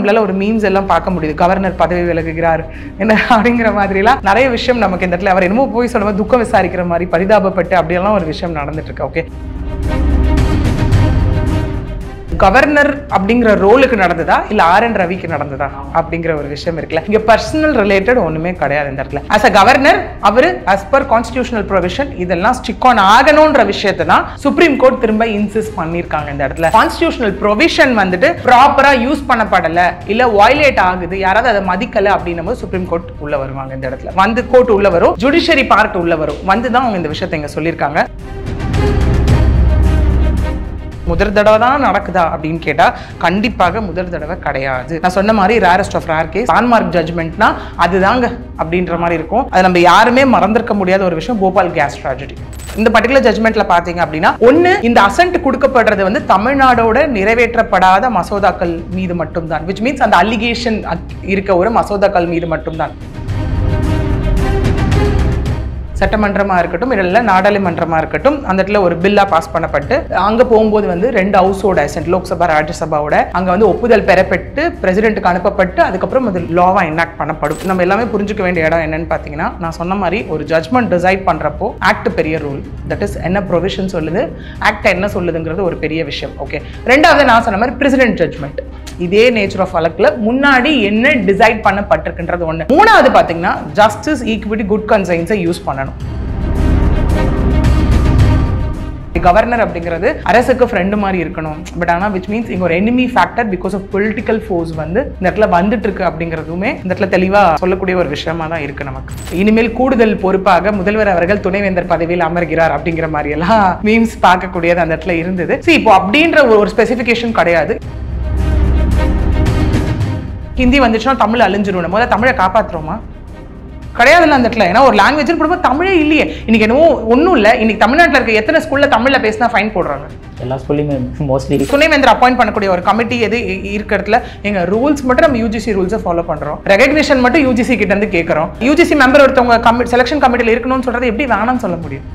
ஒரு மீம்ஸ் எல்லாம் பார்க்க முடியுது. கவர்னர் பதவி விலகுகிறார் என்ன அப்படிங்கிற மாதிரிலாம் நிறைய விஷயம் நமக்கு இந்த இடத்துல அவர் என்னமோ போய் சொல்லும்போது துக்கம் விசாரிக்கிற மாதிரி பரிதாபப்பட்டு அப்படியெல்லாம் ஒரு விஷயம் நடந்துட்டு இருக்கு. ஓகே, கவர்னர் அப்படிங்கிற ரோலுக்கு நடந்ததா இல்ல ஆர்.என். ரவிக்கு நடந்ததா அப்படிங்கிற ஒரு விஷயம் இருக்குல்ல. இங்க பர்சனல் ரிலேட்டட் ஒண்ணுமே கிடையாது இந்த இடத்துல. as a கவர்னர் அவரு as per கான்ஸ்டிடியூஷனல் ப்ரொவிஷன் இதெல்லாம் ஸ்டிக் ஆன் ஆகணும்ன்ற விஷயத்தை தான் சுப்ரீம் கோர்ட் திரும்ப இன்சிஸ்ட் பண்ணிருக்காங்க இந்த இடத்துல. கான்ஸ்டிடியூஷனல் ப்ரொவிஷன் வந்துட்டு ப்ராப்பரா யூஸ் பண்ணப்படல இல்ல வயலேட் ஆகுது, யாராவது அதை மதிக்கல அப்படின்னும் போது சுப்ரீம் கோர்ட் உள்ள வருவாங்க இந்த இடத்துல. வந்து கோர்ட் உள்ள வரும், ஜுடிஷியரி பார்ட் உள்ள வரும், வந்துதான் அவங்க இந்த விஷயத்தை இங்க சொல்லியிருக்காங்க. முதல் தடவை தான் நடக்குதா அப்படின்னு கேட்டா கண்டிப்பாக முதல் தடவை கிடையாது. நான் சொன்ன மாதிரி rarest of rare case landmark ஜட்மெண்ட்னா அதுதாங்க அப்படின்ற மாதிரி இருக்கும். அது நம்ம யாருமே மறந்திருக்க முடியாத ஒரு விஷயம், போபால் கேஸ் ட்ராஜடி. இந்த பர்டிகுலர் ஜட்மெண்ட்ல பாத்தீங்க அப்படின்னா ஒன்னு, இந்த அசென்ட் கொடுக்கப்படுறது வந்து தமிழ்நாடோட நிறைவேற்றப்படாத மசோதாக்கள் மீது மட்டும்தான், விச் மீன்ஸ் அந்த அலிகேஷன் இருக்க ஒரு மசோதாக்கள் மீது மட்டும்தான். சட்டமன்றமா இருக்கட்டும் இல்ல நாடாளுமன்றமா இருக்கட்டும் அந்த இடத்துல ஒரு பில்லா பாஸ் பண்ணப்பட்டு அங்க போகும்போது வந்து ரெண்டு ஹவுஸோட அசென்ட், லோக்சபா ராஜ்யசபாவோட அங்க வந்து ஒப்புதல் பெறப்பட்டு பிரசிடென்ட்டுக்கு அனுப்பப்பட்டு அதுக்கப்புறம் அது லாவா எனாக்ட் பண்ணப்படும். நம்ம எல்லாமே புரிஞ்சுக்க வேண்டிய இடம் என்னன்னு பாத்தீங்கன்னா, நான் சொன்ன மாதிரி ஒரு ஜட்மெண்ட் டிசைட் பண்றப்போ ஆக்ட் பெரிய ரூல், தட் இஸ் என்ன ப்ரொவிஷன் சொல்லுது, ஆக்ட் என்ன சொல்லுதுங்கிறது ஒரு பெரிய விஷயம். ஓகே, ரெண்டாவது நான் சொன்ன மாதிரி பிரசிடென்ட் ஜட்மெண்ட், இதே நேச்சர் ஆஃப் வழக்குல முன்னாடி என்ன டிசைட் பண்ணப்பட்டிருக்குன்றது ஒண்ணு. மூணாவது பாத்தீங்கன்னா ஜஸ்டிஸ், ஈக்விட்டி, குட் கன்சைன்ஸை யூஸ் பண்ணணும். கவர்னர் அப்படிங்கிறது அரசுக்கு ஃப்ரெண்டு மாதிரி இருக்கணும், பட் ஆனா விச் மீன்ஸ் இங்க ஒரு enemy factor because of political force வந்து இந்த இடத்துல வந்துட்டு இருக்கு அப்படிங்கிறதுமே இந்த இடத்துல தெளிவா சொல்லக்கூடிய ஒரு விஷயமா தான் இருக்கு நமக்கு. இனிமேல் கூடுதல் பொறுப்பாக முதல்வர் அவர்கள் துணைவேந்தர் பதவியில் அமர்கிறார் அப்படிங்கிற மாதிரி எல்லாம் மீம்ஸ் பார்க்கக்கூடியது அந்த இடத்துல இருந்தது. இப்போ அப்படின்ற ஒரு ஸ்பெசிபிகேஷன் கிடையாது. ஹிந்தி வந்துச்சுன்னா தமிழ் அழிஞ்சிரும், முதல்ல தமிழை காப்பாற்றுறோமா? கிடையாதுல்ல அந்த இடத்துல. ஏன்னா ஒரு லாங்குவேஜ் போடும்போது தமிழே இல்லையே. இன்னைக்கு என்னவோ ஒன்றும் இல்லை, இன்னைக்கு தமிழ்நாட்டில் இருக்க எத்தனை ஸ்கூல்ல தமிழ்ல பேசினா ஃபைன் போடுறாங்க? எல்லா ஸ்கூல்லையுமே மோஸ்ட்லி. துணைவேந்தர் அப்பாயிண்ட் பண்ணக்கூடிய ஒரு கமிட்டி எது இருக்கிறதுல எங்க ரூல்ஸ் மட்டும் நம்ம யூஜிசி ரூல்ஸை ஃபாலோ பண்றோம், ரெகக்னிஷன் மட்டும் யூஜிசி கிட்ட இருந்து கேட்கறோம். யூஜிசி மெம்பர் ஒருத்தவங்க செலக்ஷன் கமிட்டியில் இருக்கணும்னு சொல்றது எப்படி வேணாம்னு சொல்ல முடியும்?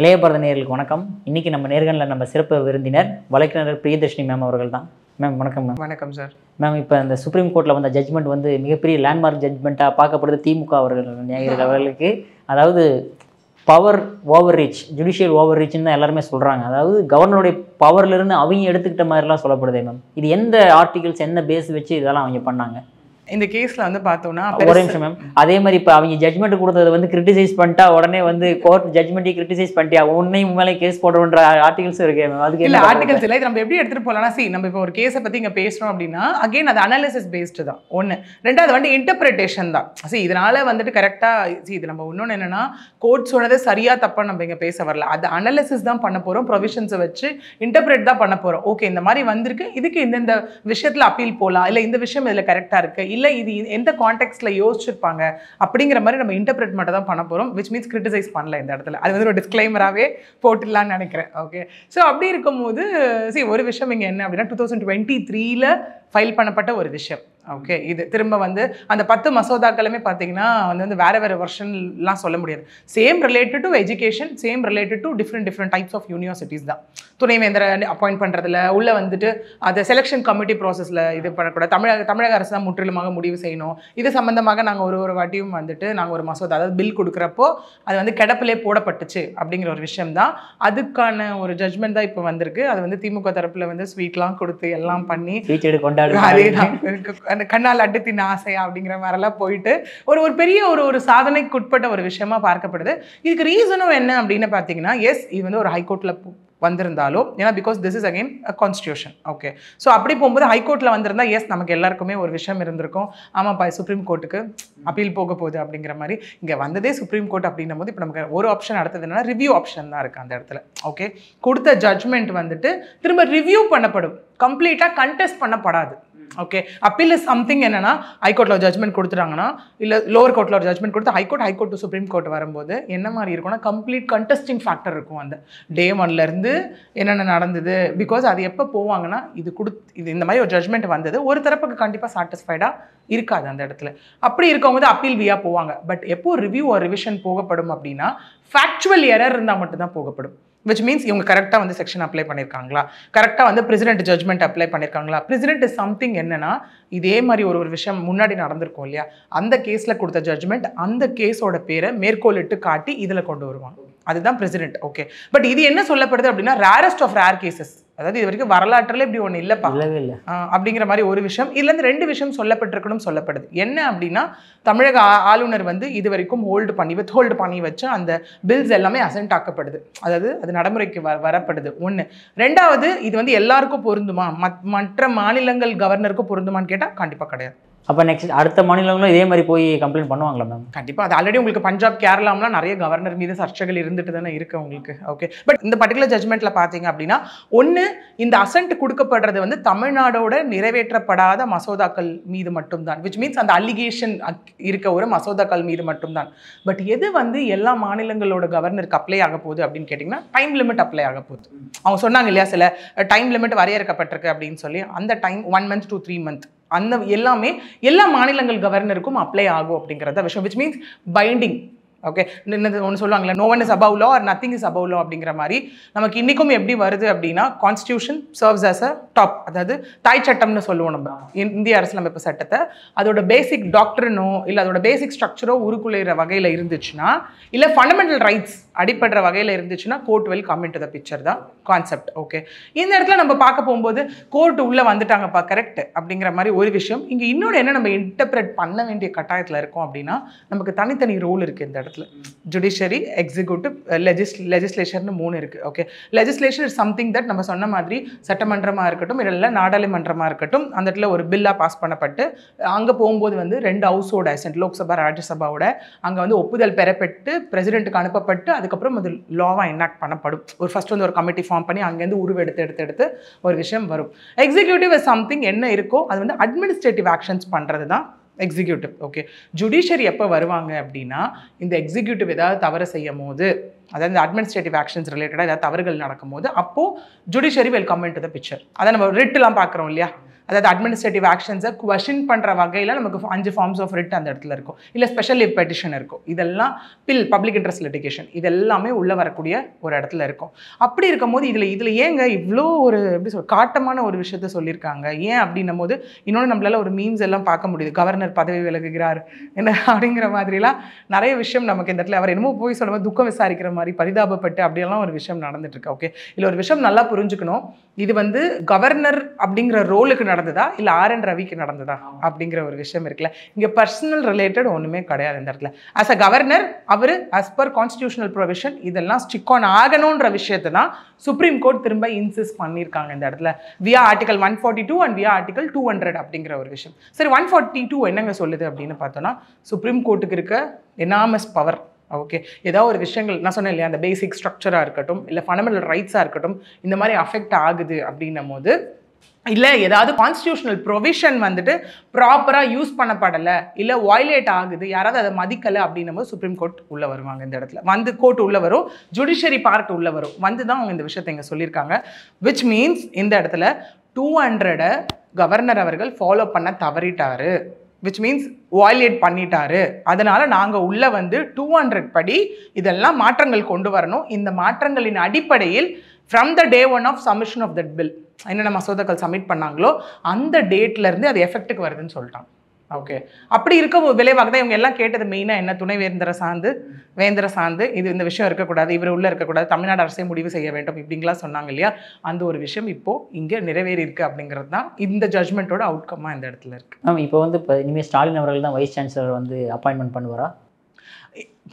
இளைய பாரத நேயர்களுக்கு வணக்கம். இன்னைக்கு நம்ம நேர்காணலில் நம்ம சிறப்பு விருந்தினர் வழக்கறிஞர் பிரியதர்ஷினி மேம் அவர்கள் தான். மேம் வணக்கம். மேம் வணக்கம் சார். மேம், இப்போ இந்த சுப்ரீம் கோர்ட்டில் வந்த ஜட்மெண்ட் வந்து மிகப்பெரிய லேண்ட்மார்க் ஜட்மெண்ட்டாக பார்க்கப்படுது திமுக அவர்களுக்கு. அதாவது power overreach, judicial over ரீச்னு தான் எல்லாருமே சொல்கிறாங்க. அதாவது கவர்னருடைய பவர்லேருந்து அவங்க எடுத்துக்கிட்ட மாதிரிலாம் சொல்லப்படுதே மேம். இது எந்த ஆர்டிகல்ஸ் என்ன பேஸ் வச்சு இதெல்லாம் அவங்க பண்ணாங்க? இந்த கேஸ்ல வந்து பார்த்தோம்னா ஒரே நிமிஷம் மேம், அதே மாதிரி இப்போ அவங்க ஜட்மெண்ட் கொடுத்தது வந்து கிரிட்டிசைஸ் பண்ணிட்டா உடனே வந்து கோர்ட் ஜட்மெண்ட்டை கிரிட்டிசைஸ் பண்ணிட்டியா உன்னையும் மேலே கேஸ் போடுற ஆர்டிகல்ஸ் இருக்கு. அதுக்கு இல்லை ஆர்டிகல்ஸ் இல்லை, இது நம்ம எப்படி எடுத்துட்டு போகலாம்னா, நம்ம இப்போ ஒரு கேஸை பற்றி இங்கே பேசுகிறோம் அப்படின்னா அகெயின் அது அனாலிசிஸ் பேஸ்டு தான் ஒன்று. ரெண்டாவது வந்து இன்டர்பிரிட்டேஷன் தான். இதனால வந்துட்டு கரெக்டாக இது நம்ம இன்னொன்று என்னன்னா கோர்ட் சொன்னதை சரியா தப்பா நம்ம இங்கே பேச வரல, அது அனாலிசிஸ் தான் பண்ண போகிறோம், ப்ரொவிஷன்ஸை வச்சு இன்டர்பிரேட் தான் பண்ண போகிறோம். ஓகே, இந்த மாதிரி வந்திருக்கு, இதுக்கு இந்த விஷயத்தில் அப்பீல் போகலாம், இல்லை இந்த விஷயம் இதில் கரெக்டாக இருக்குது, இல்லை இது எந்த கான்டெக்ட்ல யோசிச்சிருப்பாங்க அப்படிங்கிற மாதிரி நம்ம இன்டர்பிரேட் மட்டும் தான் பண்ண போறோம், which means கிரிட்டிசைஸ் பண்ணல இந்த இடத்துல. அது வந்து ஒரு டிஸ்க்ளைமராகவே போட்டுடலாம்னு நினைக்கிறேன். ஓகே, ஸோ அப்படி இருக்கும்போது ஒரு விஷயம் இங்கே என்ன அப்படின்னா 2023 ஃபைல் பண்ணப்பட்ட ஒரு விஷயம். ஓகே, இது திரும்ப வந்து அந்த 10 மசோதாக்களுமே பார்த்தீங்கன்னா வந்து வேற வேற வெர்ஷன்லாம் சொல்ல முடியாது. Same related to education, same related to different types of universities தான். துணைவேந்தரை அப்பாயிண்ட் பண்ணுறதுல உள்ள வந்துட்டு அதை செலெக்ஷன் கமிட்டி ப்ராசஸில் இது பண்ணக்கூடாது, தமிழக அரசு தான் முற்றிலுமாக முடிவு செய்யணும். இது சம்மந்தமாக நாங்கள் ஒரு வாட்டியும் வந்துட்டு நாங்கள் ஒரு மசோதா அதாவது பில் கொடுக்குறப்போ அது வந்து கிடப்பிலே போடப்பட்டுச்சு அப்படிங்கிற ஒரு விஷயம் தான். அதுக்கான ஒரு ஜட்மெண்ட் தான் இப்போ வந்திருக்கு. அது வந்து திமுக தரப்பில் வந்து ஸ்வீட்லாம் கொடுத்து எல்லாம் பண்ணி அதே தான் கண்ணால் அட்டுத்தின் ஆசையா அப்படிங்கிற மாதிரிலாம் போயிட்டு ஒரு பெரிய ஒரு சாதனைக்கு உட்பட்ட ஒரு விஷயமா பார்க்கப்படுது. இதுக்கு ரீசனும் என்ன அப்படின்னு பார்த்தீங்கன்னா, எஸ் இது வந்து ஒரு ஹைகோர்ட்டில் வந்திருந்தாலும், ஏன்னா because this is again a constitution. Okay, so அப்படி போகும்போது ஹைகோர்ட்டில் வந்திருந்தா எஸ் நமக்கு எல்லாருக்குமே ஒரு விஷயம் இருந்திருக்கும், ஆமாப்பா சுப்ரீம் கோர்ட்டுக்கு அப்பீல் போக போகுது அப்படிங்கிற மாதிரி. இங்கே வந்ததே சுப்ரீம் கோர்ட் அப்படின்னும் போது இப்போ நமக்கு ஒரு ஆப்ஷன் அடுத்தது என்னன்னா ரிவ்யூ ஆப்ஷன் தான் இருக்குது அந்த இடத்துல. ஓகே, கொடுத்த ஜட்மெண்ட் வந்துட்டு திரும்ப ரிவ்யூ பண்ணப்படும், கம்ப்ளீட்டாக கண்டெஸ்ட் பண்ணப்படாது. ஓகே, அப்பீல் இஸ் சம்திங் என்னன்னா ஹைகோர்ட்டில் ஒரு ஜட்மெண்ட் கொடுத்துட்டாங்கன்னா இல்லை லோவர் கோர்ட்டில் ஒரு ஜட்மெண்ட் கொடுத்து ஹைகோர்ட் டு சுப்ரீம் கோர்ட் வரும்போது என்ன மாதிரி இருக்கும்னா கம்ப்ளீட் கண்டெஸ்டிங் ஃபேக்டர் இருக்கும் அந்த டே 1லேருந்து என்னென்ன நடந்தது. பிகாஸ் அது எப்போ போவாங்கன்னா இது இந்த மாதிரி ஒரு ஜட்மெண்ட் வந்தது ஒரு தரப்புக்கு கண்டிப்பாக சாட்டிஸ்ஃபைடாக இருக்காது அந்த இடத்துல. அப்படி இருக்கும்போது அப்பீல் வியா போவாங்க. பட் எப்போ ரிவ்யூ ஒரு ரிவிஷன் போகப்படும் அப்படின்னா ஃபேக்சுவல் எரர் இருந்தால் மட்டும்தான் போகப்படும். விச் மீன்ஸ் இவங்க கரெக்டாக வந்து செக்ஷன் அப்ளை பண்ணியிருக்காங்களா, கரெக்டாக வந்து பிரசிடென்ட் ஜட்மெண்ட் அப்ளை பண்ணியிருக்காங்களா. பிரசிடென்ட் இஸ் சம்திங் என்னன்னா, இதே மாதிரி ஒரு விஷயம் முன்னாடி நடந்திருக்கும் இல்லையா, அந்த கேஸில் கொடுத்த ஜட்மெண்ட் அந்த கேஸோட பேரை மேற்கோளிட்டு காட்டி இதில் கொண்டு வருவாங்க. அதுதான் பிரசிடென்ட். ஓகே, பட் இது என்ன சொல்லப்படுது அப்படின்னா, ரேரஸ்ட் ஆஃப் ரேர் கேசஸ், அதாவது இது வரைக்கும் வரலாற்றில் இப்படி ஒன்று இல்லைப்பா அப்படிங்கிற மாதிரி ஒரு விஷயம். இதுலேருந்து 2 விஷயம் சொல்லப்பட்டிருக்கணும் சொல்லப்படுது. என்ன அப்படின்னா, தமிழக ஆளுநர் வந்து இது வரைக்கும் வித்ஹோல்டு பண்ணி வச்சு அந்த பில்ஸ் எல்லாமே அசென்ட் ஆக்கப்படுது, அதாவது அது நடைமுறைக்கு வரப்படுது. 1. 2வது, இது வந்து எல்லாருக்கும் பொருந்துமா, மற்ற மாநிலங்கள் கவர்னருக்கும் பொருந்துமான்னு கேட்டால் கண்டிப்பாக கிடையாது. அப்போ நெக்ஸ்ட் அடுத்த மாநிலங்களும் இதே மாதிரி போய் கம்ப்ளைண்ட் பண்ணுவாங்களா மேம்? கண்டிப்பாக. அது ஆல்ரெடி உங்களுக்கு பஞ்சாப், கேரளாம்லாம் நிறைய கவர்னர் மீது சர்ச்சைகள் இருந்துட்டு தானே இருக்கு உங்களுக்கு. ஓகே, பட் இந்த பர்டிகுலர் ஜட்மெண்ட்டில் பார்த்தீங்க அப்படின்னா, 1, இந்த அசென்ட் கொடுக்கப்படுறது வந்து தமிழ்நாடோட நிறைவேற்றப்படாத மசோதாக்கள் மீது மட்டும்தான், விச் மீன்ஸ் அந்த அலிகேஷன் இருக்க ஒரு மசோதாக்கள் மீது மட்டும்தான். பட் எது வந்து எல்லா மாநிலங்களோட கவர்னருக்கு அப்ளை ஆக போகுது அப்படின்னு கேட்டிங்கன்னா, டைம் லிமிட் அப்ளை ஆக போகுது. அவங்க சொன்னாங்க இல்லையா, சில டைம் லிமிட் வரையறுக்கப்பட்டிருக்கு அப்படின்னு சொல்லி, அந்த டைம் 1 month to 3 months அந்த எல்லாமே எல்லா மாநிலங்கள் கவர்னருக்கும் அப்ளை ஆகும் அப்படிங்கிறத விஷயம், விச் மீன்ஸ் பைண்டிங். ஓகே, ஒன்று சொல்லுவாங்களே, no one is above law or nothing is above law அப்படிங்கிற மாதிரி நமக்கு இன்றைக்கும் எப்படி வருது அப்படின்னா, constitution serves as a top, அதாவது தாய் சட்டம்னு சொல்லுவோம் நம்ம இந்திய அரசியலமைப்பு சட்டத்தை. அதோட பேசிக் டாக்டரினோ இல்லை அதோட பேசிக் ஸ்ட்ரக்சரோ உருக்குலைகிற வகையில் இருந்துச்சுன்னா, இல்லை ஃபண்டமெண்டல் ரைட்ஸ் அடிப்படுற வகையில் இருந்துச்சுன்னா, court will come in to the picture தான் கான்செப்ட். ஓகே, இந்த இடத்துல நம்ம பார்க்க போகும்போது கோர்ட் உள்ளே வந்துட்டாங்கப்பா கரெக்ட் அப்படிங்கிற மாதிரி ஒரு விஷயம். இங்கே இன்னொன்று என்ன நம்ம இன்டர்பிரேட் பண்ண வேண்டிய கட்டாயத்தில் இருக்கோம் அப்படின்னா, நமக்கு தனித்தனி ரோல் இருக்குது இந்த இடத்துல. ஜுடிஷரி, எக்ஸிக்யூட்டிவ், லெஜிஸ்லேஷர்னு 3 இருக்குது. Okay, legislation is something that நம்ம சொன்ன மாதிரி சட்டமன்றமாக இருக்கட்டும், இல்லை நாடாளுமன்றமாக இருக்கட்டும், அந்த இடத்துல ஒரு பில்லாக பாஸ் பண்ணப்பட்டு அங்கே போகும்போது வந்து 2 ஹவுஸோட அசென்ட், லோக்சபா ராஜ்யசபாவோட அங்கே வந்து ஒப்புதல் பெறப்பட்டு பிரசிடென்ட்டுக்கு அனுப்பப்பட்டு அதுக்கப்புறம் அது லாவாக எனாக்ட் பண்ணப்படும். ஃபர்ஸ்ட் வந்து ஒரு கமிட்டி ஃபார்ம் பண்ணி அங்கேருந்து எடுத்து ஒரு விஷயம் வரும். எக்ஸிக்யூட்டிவ் இஸ் சம்திங் என்ன இருக்கோ அது வந்து அட்மினிஸ்ட்ரேட்டிவ் ஆக்ஷன்ஸ் பண்ணுறது தான் எக்ஸிக்யூட்டிவ். ஓகே, ஜுடிஷியரி எப்போ வருவாங்க அப்படின்னா, இந்த எக்ஸிக்யூட்டிவ் ஏதாவது தவறு செய்யும் போது, அதாவது இந்த அட்மினிஸ்ட்ரேட்டிவ் ஆக்ஷன்ஸ் ரிலேட்டடாக ஏதாவது தவறுகள் நடக்கும்போது, அப்போது judiciary will come in to the picture. அதை நம்ம ரிட்லாம் பார்க்குறோம் இல்லையா, அதாவது அட்மினிஸ்ட்ரேட்டிவ் ஆக்ஷன்ஸை குவெஷன் பண்ணுற வகையில் நமக்கு 5 ஃபார்ம்ஸ் ஆஃப் ரிட் அந்த இடத்துல இருக்கும், இல்லை ஸ்பெஷல் லீவ் பெட்டிஷன் இருக்கும். இதெல்லாம் பப்ளிக் இன்ட்ரெஸ்ட் லிட்டிகேஷன், இது எல்லாமே உள்ளே வரக்கூடிய ஒரு இடத்துல இருக்கும். அப்படி இருக்கும்போது இதில் ஏங்க இவ்வளோ ஒரு எப்படி காட்டமான ஒரு விஷயத்த சொல்லியிருக்காங்க ஏன் அப்படின்னும் போது, இன்னொன்று நம்மளால ஒரு மீம்ஸ் எல்லாம் பார்க்க முடியுது, கவர்னர் பதவி விலகுகிறார் என்ன அப்படிங்கிற மாதிரிலாம் நிறைய விஷயம் நமக்கு இந்த இடத்துல அவர் என்னமோ போய் சொல்லும்போது துக்கம் விசாரிக்கிற மாதிரி பரிதாபப்பட்டு அப்படியெல்லாம் ஒரு விஷயம் நடந்துட்டு இருக்கு. ஓகே, இல்லை ஒரு விஷயம் நல்லா புரிஞ்சுக்கணும், இது வந்து கவர்னர் அப்படிங்கிற ரோலுக்கு நடந்ததா இல்லை ஆர்.என். ரவிக்கு நடந்ததா அப்படிங்கிற ஒரு விஷயம் இருக்குல்ல. இங்கே பர்சனல் ரிலேட்டட் ஒன்றுமே கிடையாது இந்த இடத்துல. ஆஸ் அ கவர்னர் அவர் ஆஸ் பர் கான்ஸ்டியூஷனல் ப்ரொவிஷன் இதெல்லாம் ஸ்டிக் ஆன் ஆகணுன்ற விஷயத்தை தான் சுப்ரீம் கோர்ட் திரும்ப இன்சிஸ்ட் பண்ணியிருக்காங்க இந்த இடத்துல, வியா ஆர்டிகல் 142 அண்ட் வியா ஆர்டிகல் 200 அப்படிங்கிற ஒரு விஷயம். சரி, 142 என்னங்க சொல்லுது அப்படின்னு பார்த்தோன்னா, சுப்ரீம் கோர்ட்டுக்கு இருக்க எனாமஸ் பவர். ஓகே, ஏதாவது ஒரு விஷயங்கள் நான் சொன்னேன் இல்லையா, அந்த பேசிக் ஸ்ட்ரக்சராக இருக்கட்டும், இல்லை ஃபண்டமெண்டல் ரைட்ஸாக இருக்கட்டும், இந்த மாதிரி அஃபெக்ட் ஆகுது அப்படின்னும் போது, இல்லை ஏதாவது கான்ஸ்டியூஷனல் ப்ரொவிஷன் வந்துட்டு ப்ராப்பராக யூஸ் பண்ணப்படலை, இல்லை வயலேட் ஆகுது, யாராவது அதை மதிக்கலை அப்படின்னும் போது சுப்ரீம் கோர்ட் உள்ளே வருவாங்க. இந்த இடத்துல வந்து கோர்ட் உள்ளே வரும், ஜுடிஷியரி பார்ட் உள்ளே வரும், வந்து தான் அவங்க இந்த விஷயத்தை இங்கே சொல்லியிருக்காங்க. விச் மீன்ஸ் இந்த இடத்துல 200 கவர்னர் அவர்கள் ஃபாலோ பண்ண தவறிட்டாரு, விச் மீன்ஸ் வயலேட் பண்ணிட்டாரு. அதனால் நாங்கள் உள்ளே வந்து 200 படி இதெல்லாம் மாற்றங்கள் கொண்டு வரணும். இந்த மாற்றங்களின் அடிப்படையில் from the day 1 of submission of that bill, என்னென்ன மசோதாக்கள் சப்மிட் பண்ணாங்களோ அந்த டேட்லேருந்து அது எஃபெக்ட்டுக்கு வருதுன்னு சொல்லிட்டாங்க. ஓகே, அப்படி இருக்க விளைவாக தான் இவங்க எல்லாம் கேட்டது மெயினாக என்ன, துணை வேந்தர சார்ந்து இது இந்த விஷயம் இருக்கக்கூடாது, இவர் உள்ளே இருக்கக்கூடாது, தமிழ்நாடு அரசே முடிவு செய்ய வேண்டும் இப்படிங்கலாம் சொன்னாங்க இல்லையா, அந்த ஒரு விஷயம் இப்போது இங்கே நிறைவேறி இருக்குது அப்படிங்கிறது தான் இந்த ஜட்மெண்ட்டோட அவுட்கம்மாக இந்த இடத்துல இருக்குது. மேம், இப்போ வந்து இனிமேல் ஸ்டாலின் அவர்கள் தான் வைஸ் சான்சலர் வந்து அப்பாயின்மெண்ட் பண்ணுவாரா?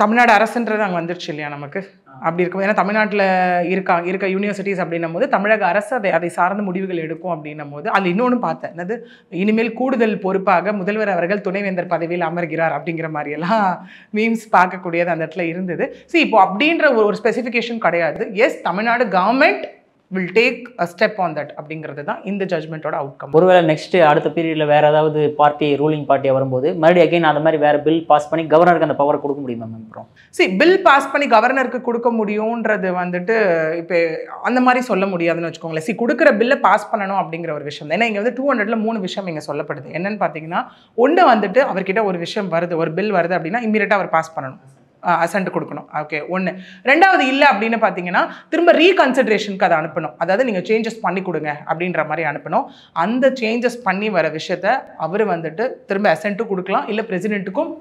தமிழ்நாடு அரசுன்றது அங்கே வந்துடுச்சு இல்லையா நமக்கு, அப்படி இருக்கும். ஏன்னா தமிழ்நாட்டில் இருக்க யூனிவர்சிட்டிஸ் அப்படின்னும் போது தமிழக அரசு அதை சார்ந்த முடிவுகள் எடுக்கும் அப்படின்னும் போது, அது இன்னொன்று பார்த்தேன், என்னது இனிமேல் கூடுதல் பொறுப்பாக முதல்வர் அவர்கள் துணைவேந்தர் பதவியில் அமர்கிறார் அப்படிங்கிற மாதிரியெல்லாம் மீம்ஸ் பார்க்கக்கூடியது அந்த இடத்துல இருந்தது. சரி, இப்போ அப்படின்ற ஒரு ஸ்பெசிஃபிகேஷன் கிடையாது. Yes, Tamil Nadu government will take a step on that அப்படிங்கிறது தான் இந்த ஜட்மெண்ட்டோட அவுட்கம். ஒருவேளை நெக்ஸ்ட் அடுத்த பீரியடில் வேறு ஏதாவது ரூலிங் பார்ட்டியாக வரும்போது மறுபடியும் அகைன் அந்த மாதிரி வேறு பில் பாஸ் பண்ணி கவர்னருக்கு அந்த பவர் கொடுக்க முடியுமா மேம்? அப்புறம் பில் பாஸ் பண்ணி கவர்னருக்கு கொடுக்க முடியுன்றது வந்துட்டு இப்போ அந்த மாதிரி சொல்ல முடியாதுன்னு வச்சுக்கோங்களேன். கொடுக்குற பில்லை பாஸ் பண்ணணும் அப்படிங்கிற ஒரு விஷயம். ஏன்னா இங்கே வந்து 200ல் 3 விஷயம் இங்கே சொல்லப்படுது. என்னன்னு பார்த்தீங்கன்னா, ஒன்று வந்துட்டு அவர்கிட்ட ஒரு விஷயம் வருது, ஒரு பில் வருது அப்படின்னா இம்மீடியட்டாக அவர் பாஸ் பண்ணணும். அசென்ட் கொடுக்கணும். ஓகே, ஒன்று. ரெண்டாவது இல்லை அப்படின்னு பார்த்தீங்கன்னா திரும்ப ரீகன்சிடரேஷனுக்கு அதை அனுப்பணும். அதாவது நீங்கள் சேஞ்சஸ் பண்ணி கொடுங்க அப்படின்ற மாதிரி அனுப்பணும். அந்த சேஞ்சஸ் பண்ணி வர விஷயத்த அவர் வந்துட்டு திரும்ப அசென்ட்டும் கொடுக்கலாம், இல்லை பிரசிடென்ட்டுக்கும்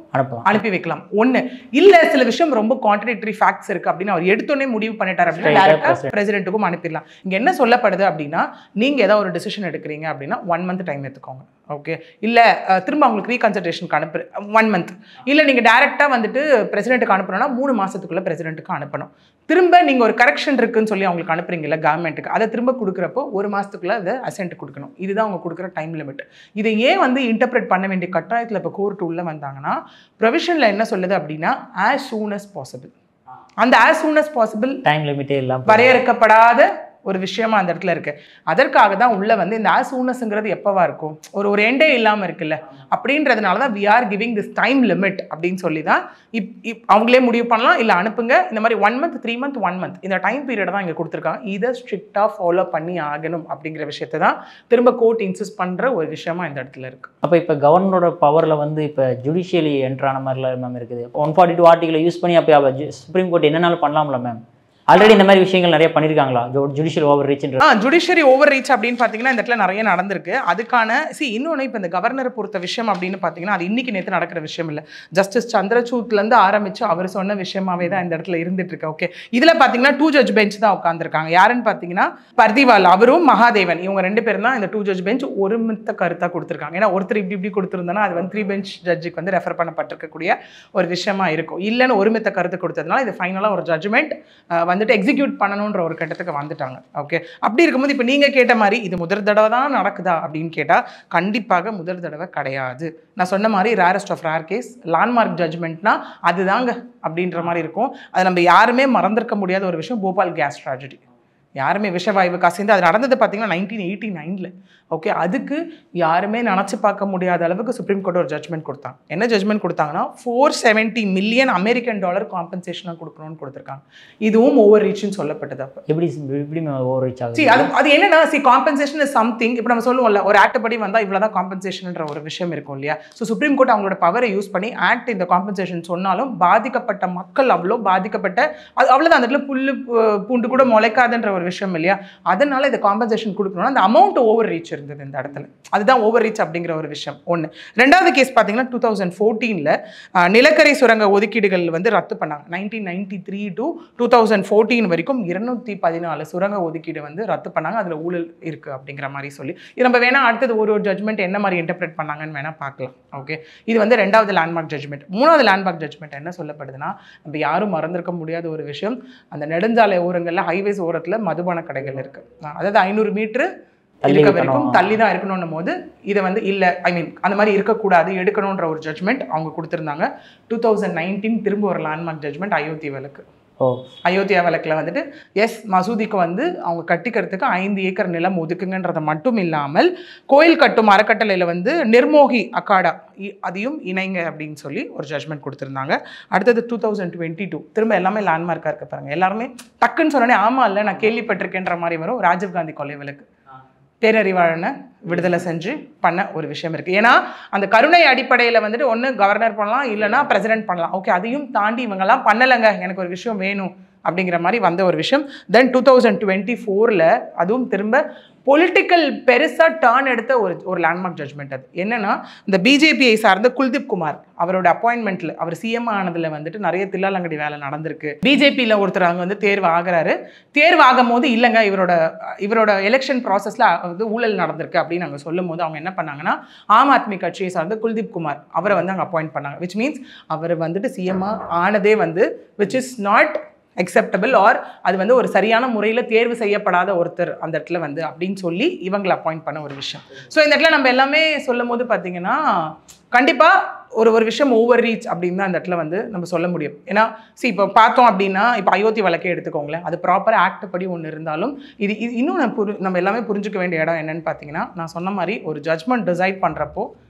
அனுப்பி வைக்கலாம். ஒன்று இல்லை சில விஷயம் ரொம்ப கான்ட்ரடிக்டரி ஃபேக்ட்ஸ் இருக்குது அப்படின்னு அவர் எடுத்தோடனே முடிவு பண்ணிட்டார் அப்படின்னா டேரெக்டாக பிரசிடென்ட்டுக்கும் அனுப்பிடலாம். இங்கே என்ன சொல்லப்படுது அப்படின்னா நீங்கள் ஏதாவது ஒரு டிசிஷன் எடுக்கிறீங்க அப்படின்னா 1 month டைம் எடுத்துக்கோங்க. ஓகே, இல்லை திரும்ப அவங்களுக்கு ரீகன்சிடரேஷனுக்கு அனுப்பு 1 month. இல்லை நீங்கள் டேரெக்டாக வந்துட்டு பிரசிடென்ட்டுக்கு அனுப்பணும்னா 3 மாதத்துக்குள்ளே பிரசிடென்ட்டுக்கு அனுப்பணும். திரும்ப நீங்கள் ஒரு கரெக்ஷன் இருக்குன்னு சொல்லி அவங்களுக்கு அனுப்புறீங்கல்ல கவர்மெண்ட்டுக்கு, அதை திரும்ப கொடுக்குறப்போ 1 மாதத்துக்குள்ளே அதை அசென்ட் கொடுக்கணும். இதுதான் அவங்க கொடுக்குற டைம் லிமிட். இதை ஏன் வந்து இன்டர்பிரேட் பண்ண வேண்டிய கட்டாயத்தில் இப்போ கோர்ட் உள்ள வந்தாங்கன்னா ப்ரொவிஷனில் என்ன சொல்லுது அப்படின்னா as soon as possible. அந்த as soon as possible time லிமிட்டே இல்லாமல் வரையறுக்கப்படாத ஒரு விஷயமா அந்த இடத்துல இருக்கு. அதற்காக தான் உள்ள வந்து இந்த as soon asங்கிறது எப்பவா இருக்கும், ஒரு எண்டே இல்லாமல் இருக்குல்ல, அப்படின்றதுனால தான் we are giving this time limit அப்படின்னு சொல்லி தான் அவங்களே முடிவு பண்ணலாம். இல்லை அனுப்புங்க இந்த மாதிரி 1 month 3 month 1 month இந்த டைம் பீரியட் தான் இங்கே கொடுத்துருக்காங்க. இதை ஸ்ட்ரிக்டாக ஃபாலோ பண்ணி ஆகணும் அப்படிங்கிற விஷயத்தை தான் திரும்ப கோர்ட் இன்சிஸ்ட் பண்ணுற ஒரு விஷயமா இந்த இடத்துல இருக்கு. அப்போ இப்போ கவர்னரோட பவரில் வந்து இப்போ ஜுடிஷியலி என்ட்ரான மாதிரிலாம் மேம் இருக்குது. 142 ஆர்டிகளை யூஸ் பண்ணி அப்போ சுப்ரீம் கோர்ட் என்னன்னாலும் பண்ணலாம்ல மேம்? ஆல்ரெடி இந்த மாதிரி விஷயங்கள் நிறைய பண்ணியிருக்காங்களா ஜுடிஷியல் ஓவர் ரீச்ன்ற? ஜுடிஷியரி ஓவர் ரீச் அப்படின்னு பார்த்தீங்கன்னா இந்த இடத்துல நிறைய நடந்திருக்கு. அதுக்கான இன்னொன்று இப்போ இந்த கவர்னரை பொறுத்த விஷயம் அப்படின்னு பார்த்தீங்கன்னா அது இன்னைக்கு நேற்று நடக்கிற விஷயம் இல்லை. ஜஸ்டிஸ் சந்திரசூட்லேருந்து ஆரம்பித்து அவர் சொன்ன விஷயமாவே தான் இந்த இடத்துல இருந்துட்டு இருக்கு. ஓகே, இதில் பார்த்தீங்கன்னா 2 judge பெஞ்ச் தான் உட்காந்துருக்காங்க. யாருன்னு பார்த்தீங்கன்னா பர்திவால் அவரும் மகாதேவன், இவங்க 2 பேரும் தான் இந்த 2 judge பெஞ்ச் ஒருமித்த கருத்தாக கொடுத்துருக்காங்க. ஏன்னா ஒருத்தர் இப்படி கொடுத்துருந்தோன்னா அது வந்து 3 bench ஜட்ஜுக்கு வந்து ரெஃபர் பண்ணப்பட்டிருக்கக்கூடிய ஒரு விஷயமா இருக்கும். இல்லைன்னு ஒருமித்த கருத்து கொடுத்ததுனால இது ஃபைனலாக ஒரு ஜட்ஜ்மெண்ட் வந்துட்டு எக்ஸிக்யூட் பண்ணணுன்ற ஒரு கட்டத்துக்கு வந்துட்டாங்க. ஓகே, அப்படி இருக்கும்போது இப்போ நீங்கள் கேட்ட மாதிரி இது முதல் தடவை தான் நடக்குதா அப்படின்னு கேட்டால் கண்டிப்பாக முதல் தடவை கிடையாது. நான் சொன்ன மாதிரி rarest of rare case landmark ஜட்ஜ்மெண்ட்னா அதுதாங்க அப்படின்ற மாதிரி இருக்கும். அது நம்ம யாருமே மறந்திருக்க முடியாத ஒரு விஷயம் போபால் கேஸ் ட்ராஜடி. யாருமே விஷவாயு கசிந்து அது நடந்தது பார்த்தீங்கன்னா 1989. ஓகே, அதுக்கு யாருமே நினச்சி பார்க்க முடியாத அளவுக்கு சுப்ரீம் கோர்ட் ஒரு ஜட்ஜ்மெண்ட் கொடுத்தாங்க. என்ன ஜட்ஜ்மெண்ட் கொடுத்தாங்கன்னா $470 million அமெரிக்கன் டாலர் காம்பன்சேஷனாக கொடுக்கணும்னு கொடுத்துருக்காங்க. இதுவும் ஓவர் ரீச்னு சொல்லப்பட்டது. அப்போ எப்படி ஓவர் ரீச் ஆகுது? அது என்னன்னா காம்பன்சேஷன் இஸ் சம்திங். இப்போ நம்ம சொல்லுவோம்ல ஒரு ஆக்ட் படி வந்தால் இவ்வளோதான் காம்பன்சேஷன்ன்ற ஒரு விஷயம் இருக்கும் இல்லையா? ஸோ சுப்ரீம் கோர்ட் அவங்களோட பவரை யூஸ் பண்ணி ஆக்ட் இந்த காம்பன்சேஷன் சொன்னாலும் பாதிக்கப்பட்ட மக்கள் அவ்வளோ பாதிக்கப்பட்ட அவ்வளோதான் அந்த இடத்துல புல்லு பூண்டு கூட முளைக்காதுன்ற ஒரு விஷயம் இல்லையா? அதனால இந்த காம்பன்சேஷன் கொடுக்கணும்னா அந்த அமௌண்ட் ஓவர் ரீச் இருந்தது இந்த இடத்துல. அதுதான் ஓவர் ரீச் அப்படிங்கிற ஒரு விஷயம் ஒன்று. ரெண்டாவது கேஸ் பார்த்தீங்கன்னா 2014 நிலக்கரி சுரங்க ஒதுக்கீடுகள் வந்து ரத்து பண்ணாங்க. 1993 to 2014 வரைக்கும் 214 சுரங்க ஒதுக்கீடு வந்து ரத்து பண்ணாங்க. அதில் ஊழல் இருக்குது அப்படிங்கிற மாதிரி சொல்லி இது நம்ம வேணா அடுத்தது ஒரு ஜட்ஜ்மெண்ட் என்ன மாதிரி இன்டர்பிரேட் பண்ணாங்கன்னு வேணா பார்க்கலாம். ஓகே, இது வந்து ரெண்டாவது லேண்ட்மார்க் ஜட்ஜ்மெண்ட். மூணாவது லேண்ட்மார்க் ஜட்ஜ்மெண்ட் என்ன சொல்லப்படுதுன்னா நம்ம யாரும் மறந்திருக்க முடியாத ஒரு விஷயம், அந்த நெடுஞ்சாலை ஓரங்களில் ஹைவேஸ் ஓரத்தில் மதுபான கடைகள் இருக்குது. அதாவது 500 மீட்டர் இருக்க வரைக்கும் தள்ளி தான் இருக்கணும் போது இதை வந்து இல்லை அந்த மாதிரி இருக்கக்கூடாது எடுக்கணுன்ற ஒரு ஜட்ஜ்மெண்ட் அவங்க கொடுத்துருந்தாங்க. 2019 திரும்ப ஒரு லேண்ட்மார்க் ஜட்ஜ்மெண்ட் அயோத்தி வழக்கு. அயோத்தியா வழக்கில் வந்துட்டு மசூதிக்கு வந்து அவங்க கட்டிக்கிறதுக்கு 5 ஏக்கர் நிலம் ஒதுக்குங்கன்றதை மட்டும் இல்லாமல் கோயில் கட்டும் அறக்கட்டளையில் வந்து நிர்மோகி அக்காடா அதையும் இணைங்க அப்படின்னு சொல்லி ஒரு ஜட்ஜ்மெண்ட் கொடுத்துருந்தாங்க. அடுத்தது 2022 திரும்ப எல்லாமே லேண்ட்மார்க்காக இருக்க பாருங்க. எல்லாருமே டக்குன்னு சொன்னோன்னே ஆமாம் இல்லை நான் கேள்விப்பட்டிருக்கேன்ற மாதிரி வரும். ராஜீவ்காந்தி கொலை வழக்கு பேரறிவாளனை விடுதலை செஞ்சு பண்ண ஒரு விஷயம் இருக்குது. ஏன்னா அந்த கருணை அடிப்படையில் வந்துட்டு ஒன்று கவர்னர் பண்ணலாம் இல்லைன்னா பிரசிடென்ட் பண்ணலாம். ஓகே, அதையும் தாண்டி இவங்கெல்லாம் பண்ணலைங்க எனக்கு ஒரு விஷயம் வேணும் அப்படிங்கிற மாதிரி வந்த ஒரு விஷயம். தென் 2024 அதுவும் திரும்ப பொலிட்டிக்கல் பெருசாக டர்ன் எடுத்த ஒரு லேண்ட்மார்க் ஜட்ஜ்மெண்ட். அது என்னன்னா இந்த பிஜேபியை சார்ந்த குல்தீப் குமார் அவரோட அப்பாயின்மெண்ட்டில் அவர் சிஎம் ஆனதில் வந்துட்டு நிறைய தில்லாலங்கடி வேலை நடந்திருக்கு. பிஜேபியில் ஒருத்தர் அங்கே வந்து தேர்வு ஆகிறாரு. தேர்வு ஆகும் போது இல்லைங்க இவரோட எலெக்ஷன் ப்ராசஸில் வந்து ஊழல் நடந்திருக்கு அப்படின்னு நாங்கள் சொல்லும் போது அவங்க என்ன பண்ணாங்கன்னா ஆம் ஆத்மி கட்சியை சார்ந்த குல்தீப் குமார் அவரை வந்து அங்கே அப்பாயிண்ட் பண்ணாங்க. விச் மீன்ஸ் அவர் வந்துட்டு சிஎம் ஆனதே வந்து which is not acceptable or அது வந்து ஒரு சரியான முறையில் தேர்வு செய்யப்படாத ஒருத்தர் அந்த இடத்துல வந்து அப்படின்னு சொல்லி இவங்களை அப்பாயிண்ட் பண்ண ஒரு விஷயம். ஸோ இந்த இடத்துல நம்ம எல்லாமே சொல்லும் போது பார்த்தீங்கன்னா கண்டிப்பாக ஒரு விஷயம் ஓவர் ரீச் அப்படின்னு தான் அந்த இடத்துல வந்து நம்ம சொல்ல முடியும். ஏன்னா இப்போ பார்த்தோம் அப்படின்னா இப்போ அயோத்தி வழக்கே எடுத்துக்கோங்களேன், அது ப்ராப்பர் ஆக்ட் படி ஒன்று இருந்தாலும் இது இன்னும் நம்ம எல்லாமே புரிஞ்சுக்க வேண்டிய இடம் என்னன்னு பார்த்தீங்கன்னா நான் சொன்ன மாதிரி ஒரு ஜட்ஜ்மெண்ட் டிசைட் பண்ணுறப்போ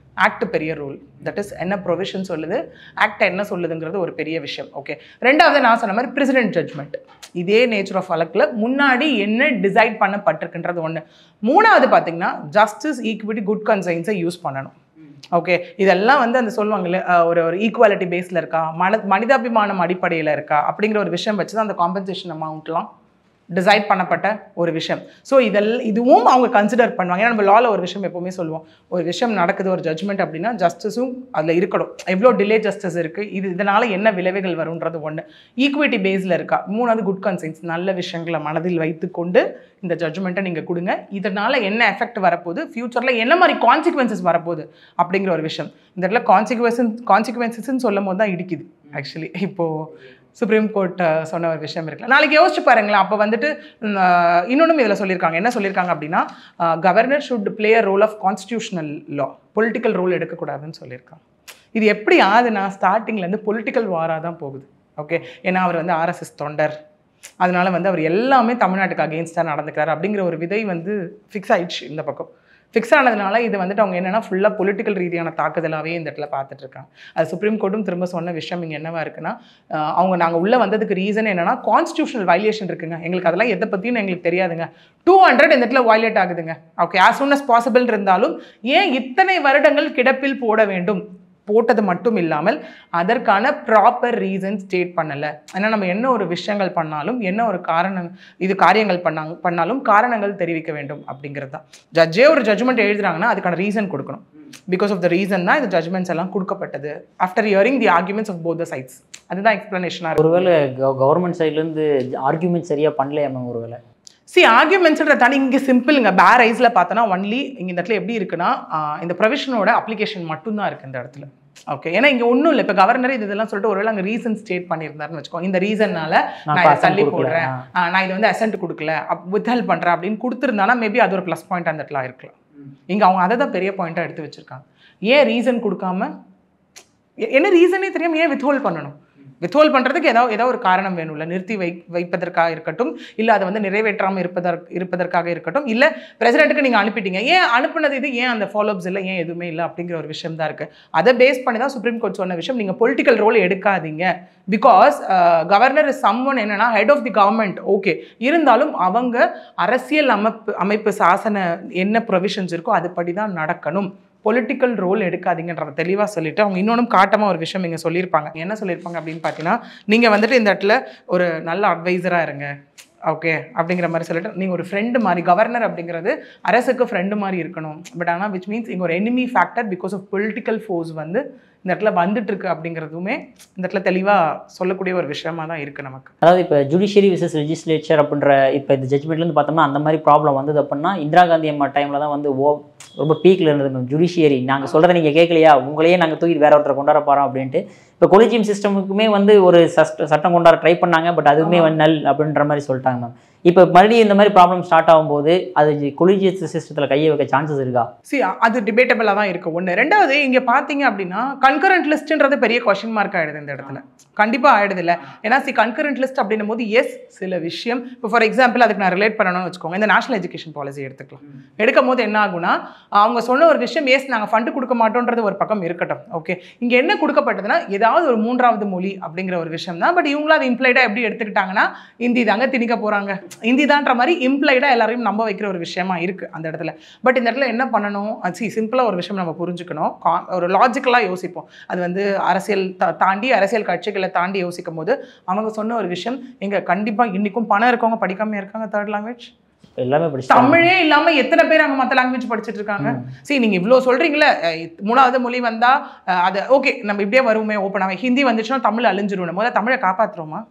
ஆக்ட் பெரிய ரூல், தட் இஸ் என்ன ப்ரொவிஷன் சொல்லுது ஆக்ட் என்ன சொல்லுதுங்கிறது ஒரு பெரிய விஷயம். ஓகே, ரெண்டாவது நான் சொன்ன மாதிரி பிரசிடென்ட் ஜட்ஜ்மெண்ட் இதே நேச்சர் ஆஃப் வழக்கில் முன்னாடி என்ன டிசைட் பண்ணப்பட்டிருக்குன்றது ஒன்று. மூணாவது பார்த்தீங்கன்னா ஜஸ்டிஸ் ஈக்விட்டி குட் கன்சைன்ஸை யூஸ் பண்ணணும். ஓகே, இதெல்லாம் வந்து அந்த சொல்லுவாங்கல்ல ஒரு ஒரு ஈக்குவாலிட்டி பேஸில் இருக்கா, மனிதாபிமானம் அடிப்படையில் இருக்கா அப்படிங்கிற ஒரு விஷயம் வச்சு தான் அந்த காம்பன்சேஷன் அமௌண்ட்லாம் டிசைட் பண்ணப்பட்ட ஒரு விஷயம். ஸோ இதுவும் அவங்க கன்சிடர் பண்ணுவாங்க. ஏன்னா நம்ம லாவில் ஒரு விஷயம் எப்போவுமே சொல்லுவோம், ஒரு விஷயம் நடக்குது ஒரு ஜட்ஜ்மெண்ட் அப்படின்னா ஜஸ்டிஸும் அதில் இருக்கணும். எவ்வளோ டிலே ஜஸ்டிஸ் இருக்குது, இதனால் என்ன விளைவுகள் வரும்ன்றது ஒன்று. ஈக்குவிட்டி பேஸில் இருக்கா, மூணாவது குட் கன்சைன்ஸ், நல்ல விஷயங்களை மனதில் வைத்துக்கொண்டு இந்த ஜட்ஜ்மெண்ட்டை நீங்கள் கொடுங்க, இதனால் என்ன எஃபெக்ட் வரப்போகுது, ஃப்யூச்சரில் என்ன மாதிரி கான்சிக்வன்சஸ் வரப்போகுது அப்படிங்கிற ஒரு விஷயம். இந்த இடத்துல கான்சிக்வன்சஸ்ன்னு சொல்லும் போது தான் இடிக்குது ஆக்சுவலி. இப்போது சுப்ரீம் கோர்ட் சொன்ன ஒரு விஷயம் இருக்குல்ல, நாளைக்கு யோசிச்சு பாருங்களேன். அப்போ வந்துட்டு இன்னொன்றும் இதில் சொல்லியிருக்காங்க. என்ன சொல்லியிருக்காங்க அப்படின்னா, governor should play a role of constitutional law, political role எடுக்கக்கூடாதுன்னு சொல்லியிருக்காங்க. இது எப்படி ஆகுதுன்னா ஸ்டார்டிங்லேருந்து பொலிட்டிக்கல் வாராக தான் போகுது. ஓகே, ஏன்னா அவர் வந்து ஆர்எஸ்எஸ் தொண்டர், அதனால வந்து அவர் எல்லாமே தமிழ்நாட்டுக்கு அகெயின்ஸ்டாக நடந்துக்கிறார் அப்படிங்கிற ஒரு விதை வந்து ஃபிக்ஸ் ஆயிடுச்சு. இந்த பக்கம் ஃபிக்ஸ் ஆனதுனால இது வந்துட்டு அவங்க என்னென்னா ஃபுல்லாக பொலிட்டிக்கல் ரீதியான தாக்குதலாகவே இந்த இடத்துல பார்த்துட்டு இருக்காங்க. அது சுப்ரீம் கோர்ட்டும் திரும்ப சொன்ன விஷயம் இங்கே என்னவா இருக்குன்னா, நாங்கள் உள்ளே வந்ததுக்கு ரீசன் என்னென்னா கான்ஸ்டியூஷனல் வயலேஷன் இருக்குங்க, எங்களுக்கு அதெல்லாம் எதை பற்றியும் எங்களுக்கு தெரியாதுங்க, 200 இந்த இடத்துல வயலேட் ஆகுதுங்க. Okay, as soon as possible இருந்தாலும் ஏன் இத்தனை வருடங்கள் கிடப்பில் போட வேண்டும், போட்டது மட்டும் இல்லாமல் அதற்கான ப்ராப்பர் ரீசன் ஸ்டேட் பண்ணலை. ஏன்னா நம்ம என்ன ஒரு விஷயங்கள் பண்ணாலும், என்ன ஒரு காரியங்கள் பண்ணாலும் காரணங்கள் தெரிவிக்க வேண்டும் அப்படிங்கிறது தான். ஜட்ஜே ஒரு ஜட்ஜ்மெண்ட் எழுதுறாங்கன்னா அதுக்கான ரீசன் கொடுக்கணும். பிகாஸ் ஆஃப் த ரீசன் தான் இந்த ஜட்ஜ்மெண்ட்ஸ் எல்லாம் கொடுக்கப்பட்டது, after hearing the arguments of both the sides. அதுதான் எக்ஸ்பிளனேஷனாக இருக்கும். ஒருவேளை கவர்மெண்ட் சைட்லேருந்து ஆர்குமெண்ட் சரியாக பண்ணலையா மேம்? ஒருவேளை ஆர்குமெண்ட்ஸ்ன்ற தாண்டி இங்கே சிம்பிளுங்க, பேர் ஐஸில் பார்த்தோன்னா ஒன்லி இங்கே இந்த இடத்துல எப்படி இருக்குன்னா இந்த ப்ரொவிஷனோட அப்ளிகேஷன் மட்டும்தான் இருக்குது இந்த இடத்துல. ஓகே, ஏன்னா இங்கே ஒன்றும் இல்லை. இப்போ கவர்னர் இதெல்லாம் சொல்லிட்டு ஒருவேளை அங்கே ரீசன் ஸ்டேட் பண்ணியிருந்தாருன்னு வச்சுக்கோங்க, இந்த ரீசன்னால நான் இதை தள்ளி போடுறேன், நான் இதை வந்து அசென்ட் கொடுக்கல, வித்ஹெல்ப் பண்ணுறேன் அப்படின்னு கொடுத்துருந்தானா மேபி அது ஒரு ப்ளஸ் பாயிண்ட் அந்த இடத்துல இருக்கலாம். இங்கே அவங்க அதை தான் பெரிய பாயிண்ட்டாக எடுத்து வச்சுருக்காங்க. ஏன் ரீசன் கொடுக்காம, என்ன ரீசனே தெரியாமல் ஏன் வித்ஹோல்ட் பண்ணணும்? வித்ஹோல்ட் பண்ணுறதுக்கு ஏதோ ஒரு காரணம் வேணும்ல, நிறுத்தி வைப்பதற்காக இருக்கட்டும், இல்லை அதை வந்து நிறைவேற்றாமல் இருப்பதற்காக இருக்கட்டும், இல்லை பிரசிடென்ட்டுக்கு நீங்கள் அனுப்பிட்டீங்க, ஏன் அனுப்புனது இது, ஏன் அந்த ஃபாலோஅப்ஸ் இல்லை, ஏன் எதுவுமே இல்லை அப்படிங்கிற ஒரு விஷயம் தான் இருக்குது. அதை பேஸ் பண்ணி தான் சுப்ரீம் கோர்ட் சொன்ன விஷயம், நீங்கள் பொலிட்டிக்கல் ரோல் எடுக்காதீங்க. பிகாஸ் கவர்னர் இஸ் சம்ஒன் என்னன்னா head of the government. Okay, இருந்தாலும் அவங்க அரசியல் அமைப்பு சாசன என்ன ப்ரொவிஷன்ஸ் இருக்கோ அதுபடி தான் நடக்கணும், பொலிட்டிக்கல் ரோல் எடுக்காதீங்கன்றதை தெளிவாக சொல்லிட்டு அவங்க இன்னொன்றும் காட்டமாக ஒரு விஷயம் இங்கே சொல்லியிருப்பாங்க. என்ன சொல்லியிருப்பாங்க அப்படின்னு பார்த்தீங்கன்னா, நீங்கள் வந்துட்டு இந்த இடத்துல ஒரு நல்ல அட்வைசராக இருங்க, ஓகே அப்படிங்கிற மாதிரி சொல்லிட்டு நீங்கள் ஒரு ஃப்ரெண்டு மாதிரி, கவர்னர் அப்படிங்கிறது அரசுக்கு ஃப்ரெண்டு மாதிரி இருக்கணும். பட் ஆனால் விச் மீன்ஸ் இங்கே ஒரு enemy factor because of political force வந்து இந்த இடத்துல வந்துட்டு இருக்கு அப்படிங்கிறதுமே இந்த இடத்துல தெளிவாக சொல்லக்கூடிய ஒரு விஷயமா தான் இருக்குது நமக்கு. அதாவது இப்போ ஜுடிஷியரி விசஸ் லெஜிஸ்லேச்சர் அப்படின்ற இப்போ இந்த ஜட்ஜ்மெண்ட்லேருந்து பார்த்தோம்னா அந்த மாதிரி ப்ராப்ளம் வந்தது அப்படின்னா இந்திரா காந்தி அம்மா டைமில் தான் வந்து ரொம்ப பீக்கில் இருந்தது மேம். ஜுடிஷியரி நாங்கள் சொல்கிறத நீங்கள் கேட்கலையா, உங்களையே நாங்கள் தூக்கி வேற ஒருத்தரை கொண்டாட போகிறோம் அப்படின்ட்டு. இப்போ கொலிஜியம் சிஸ்டமுக்குமே வந்து ஒரு சட்டம் கொண்டாட ட்ரை பண்ணாங்க, பட் அதுவுமே வந்து நல் அப்படின்ற மாதிரி சொல்லிட்டாங்க மேம். இப்போ மறுபடியும் இந்த மாதிரி ப்ராப்ளம் ஸ்டார்ட் ஆகும்போது அது கொலிஜியஸ் சிஸ்டத்தில் கையை வைக்க சான்சஸ் இருக்கா? அது டிபேட்டபிளாக தான் இருக்குது ஒன்று. ரெண்டாவது இங்கே பார்த்தீங்க அப்படின்னா கன்கரண்ட் லிஸ்ட்ன்றது பெரிய கொஸ்டின் மார்க் ஆகிடுது இந்த இடத்துல, கண்டிப்பாக ஆகிடுது இல்லை. ஏன்னா கன்கரண்ட் லிஸ்ட் அப்படின்னும் போது எஸ் சில விஷயம் இப்போ ஃபார் எக்ஸாம்பிள் அதுக்கு நான் ரிலேட் பண்ணணும்னு வச்சுக்கோங்க, இந்த நேஷனல் எஜுகேஷன் பாலிசி எடுத்துக்கலாம். எடுக்கும் போது என்ன ஆகுனா அவங்க சொன்ன ஒரு விஷயம் எஸ் நாங்கள் ஃபண்டு கொடுக்க மாட்டோன்றது ஒரு பக்கம் இருக்கட்டும். ஓகே, இங்கே என்ன கொடுக்கப்பட்டதுன்னா ஏதாவது ஒரு மூன்றாவது மொழி அப்படிங்கிற ஒரு விஷயம் தான். பட் இவங்களும் அது இம்ப்ளைடாக எப்படி எடுத்துக்கிட்டாங்கன்னா ஹிந்தி தாங்க திணிக்க போகிறாங்க, ஹிந்தி தான்ற மாதிரி இம்ப்ளைடாக எல்லாரையும் நம்ப வைக்கிற ஒரு விஷயமா இருக்குது அந்த இடத்துல. பட் இந்த இடத்துல என்ன பண்ணணும், சிம்பிளாக ஒரு விஷயம் நம்ம புரிஞ்சுக்கணும், ஒரு லாஜிக்கலாக யோசிப்போம். அது வந்து அரசியல் தாண்டி அரசியல் கட்சிகளை தாண்டி யோசிக்கும் போது அவங்க சொன்ன ஒரு விஷயம், எங்க கண்டிப்பாக இன்றைக்கும் பணம் இருக்கவங்க படிக்காமல் இருக்காங்க, தேர்ட் லாங்குவேஜ் எல்லாமே தமிழே இல்லாம எத்தனை பேர் அங்க மத்த லாங்குவேஜ் படிச்சுட்டு இருக்காங்க. சரி, நீங்க இவ்வளவு சொல்றீங்களே மூணாவது மொழி வந்தா அது ஓகே, நம்ம இப்படியே வருவோமே ஓப்பனாவே, ஹிந்தி வந்துச்சுன்னா தமிழ் அழிஞ்சிரும், முதல்ல தமிழை காப்பாத்துறோமா?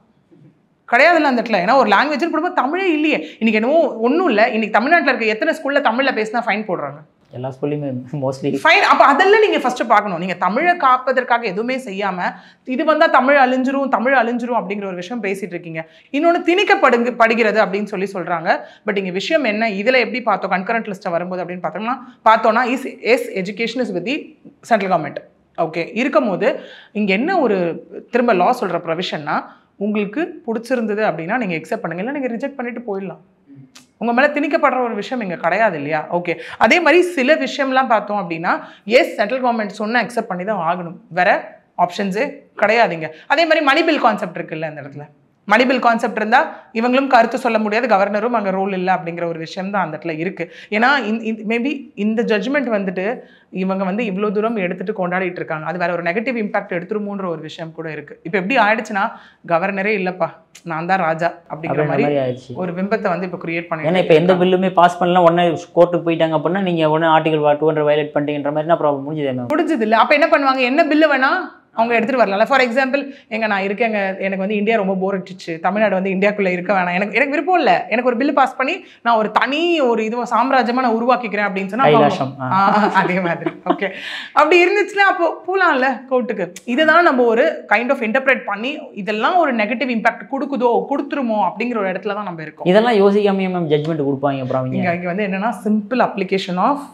கிடையாதுல்ல அந்த இடத்துல. ஏன்னா ஒரு லாங்குவேஜ்னு போடும்போது தமிழே இல்லையே. இன்னைக்கு என்னவோ ஒன்றும் இல்லை, இன்னைக்கு தமிழ்நாட்டில் இருக்க எத்தனை ஸ்கூல்ல தமிழ்ல பேசினா ஃபைன் போடுறாங்க, எல்லா ஸ்கூல்லையுமே மோஸ்ட்லி ஃபைன். அப்போ அதெல்லாம் நீங்கள் ஃபஸ்ட்டு பார்க்கணும். நீங்கள் தமிழை காப்பதற்காக எதுவுமே செய்யாமல் இது வந்தால் தமிழ் அழிஞ்சிரும் அப்படிங்கிற ஒரு விஷயம் பேசிகிட்டு இருக்கீங்க. இன்னொன்று திணிக்கப்படுகிறது அப்படின்னு சொல்கிறாங்க. பட் இங்கே விஷயம் என்ன, இதில் எப்படி பார்த்தோம் கன்கரண்ட் லிஸ்ட்டை வரும்போது அப்படின்னு பார்த்தோன்னா education is with the central government. Okay, இருக்கும் போது இங்கே என்ன ஒரு திரும்ப லா சொல்கிற ப்ரொவிஷன்னா, உங்களுக்கு பிடிச்சிருந்தது அப்படின்னா நீங்கள் எக்ஸெப்ட் பண்ணுங்க, இல்லை நீங்கள் ரிஜெக்ட் பண்ணிட்டு போயிடலாம். உங்கள் மேலே திணிக்கப்படுற ஒரு விஷயம் இங்கே கிடையாது இல்லையா? ஓகே, அதே மாதிரி சில விஷயம்லாம் பார்த்தோம் அப்படின்னா எஸ் சென்ட்ரல் கவர்மெண்ட் சொன்னால் அக்செப்ட் பண்ணி தான் ஆகணும், வேற ஆப்ஷன்ஸே கிடையாதுங்க. அதே மாதிரி மணி பில் கான்செப்ட் இருக்குல்ல அந்த இடத்துல, மணிபில் கான்செப்ட் இருந்தால் இவங்களும் கருத்து சொல்ல முடியாது, கவர்னரும் அங்கே ரோல் இல்லை அப்படிங்கிற ஒரு விஷயம் தான் அந்த இடத்துல இருக்குது. ஏன்னா மேபி இந்த ஜட்ஜ்மெண்ட் வந்துட்டு இவங்க வந்து இவ்வளோ தூரம் எடுத்துகிட்டு கொண்டாடிட்டு இருக்காங்க, அது வேற ஒரு நெகட்டிவ் இம்பாக்ட் எடுத்துருமோன்ற ஒரு விஷயம் கூட இருக்குது. இப்போ எப்படி ஆயிடுச்சுன்னா கவர்னரே இல்லைப்பா நான் தான் ராஜா அப்படிங்கிற மாதிரி ஒரு பிம்பத்தை வந்து இப்போ கிரியேட் பண்ணி. ஏன்னா இப்போ எந்த பில்லுமே பாஸ் பண்ணலாம் உடனே கோர்ட்டுக்கு போயிட்டாங்க அப்படின்னா நீங்கள் உடனே ஆர்டிகல் 200 வயலேட் பண்ணிட்டீங்கன்ற மாதிரி என்ன ப்ராப்ளம் முடிஞ்சது இல்லை. அப்போ என்ன பண்ணுவாங்க, என்ன பில்லு வேணா அவங்க எடுத்துகிட்டு வரல. ஃபார் எக்ஸாம்பிள் நான் இருக்கேங்க, எனக்கு வந்து இந்தியா ரொம்ப போர் அடிச்சிச்சு, தமிழ்நாடு வந்து இந்தியாக்குள்ளே இருக்க வேணாம், எனக்கு விருப்பம் இல்லை, எனக்கு ஒரு பில்லு பாஸ் பண்ணி நான் ஒரு தனி ஒரு இது சாம்ராஜ்யமாக நான் உருவாக்கிக்கிறேன் அப்படின்னு சொன்னால் அதே மாதிரி ஓகே அப்படி இருந்துச்சுன்னா அப்போ போகலாம்ல கோர்ட்டுக்கு. இதுதான் நம்ம ஒரு கைண்ட் ஆஃப் இன்டர்பிரேட் பண்ணி இதெல்லாம் ஒரு நெகட்டிவ் இம்பாக்ட் கொடுத்துருமோ அப்படிங்கிற ஒரு இடத்துல தான் நம்ம இருக்கோம். இதெல்லாம் யோசிக்காம மேம் ஜட்மெண்ட் கொடுப்பாங்க. அப்புறம் இங்கே வந்து என்னன்னா சிம்பிள் அப்ளிகேஷன் ஆஃப்